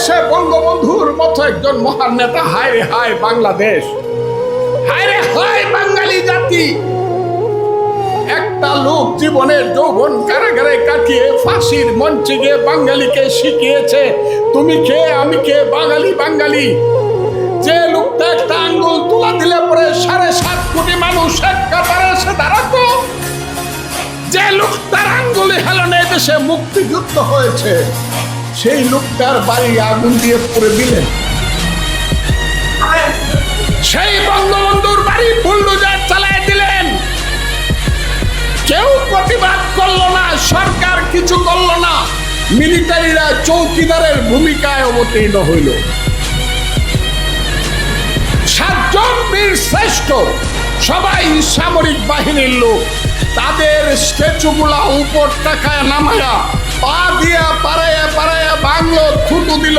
দেশে বঙ্গবন্ধুর মতো একজন মহান নেতা, হায় রে হায় বাংলাদেশ, হায় রে হায় বাঙালি জাতি। একটা লোক জীবনের যৌবন কারাগারে কাটিয়ে ফাঁসির মঞ্চে গিয়ে বাঙালিকে শিখিয়েছে তুমি কে আমি কে, বাঙালি বাঙালি। যে লোকটা একটা আঙ্গুল তুলা দিলে পরে 7.5 কোটি মানুষ এক কাতারে এসে দাঁড়াতো, যে লোকটার আঙ্গুলি হেলনে দেশে মুক্তিযুদ্ধ হয়েছে, সেই লোকটার বাড়ি আগুন দিয়ে পুড়ে দিলেন। সেই বঙ্গবন্ধুর বাড়ি বুলডোজার চালায় দিলেন। কেউ প্রতিবাদ করলো না, সরকার কিছু করলো না, মিলিটারিরা চৌকিদারের ভূমিকায় অবতীর্ণ হইল। 7 জন বীর শ্রেষ্ঠ, সবাই সামরিক বাহিনীর লোক, তাদের স্ট্যাচুগুলা উপর টাকায় নামায়া পা দিয়া পাড়াইয়া পাড়াইয়া ভাঙলো, থুতু দিল।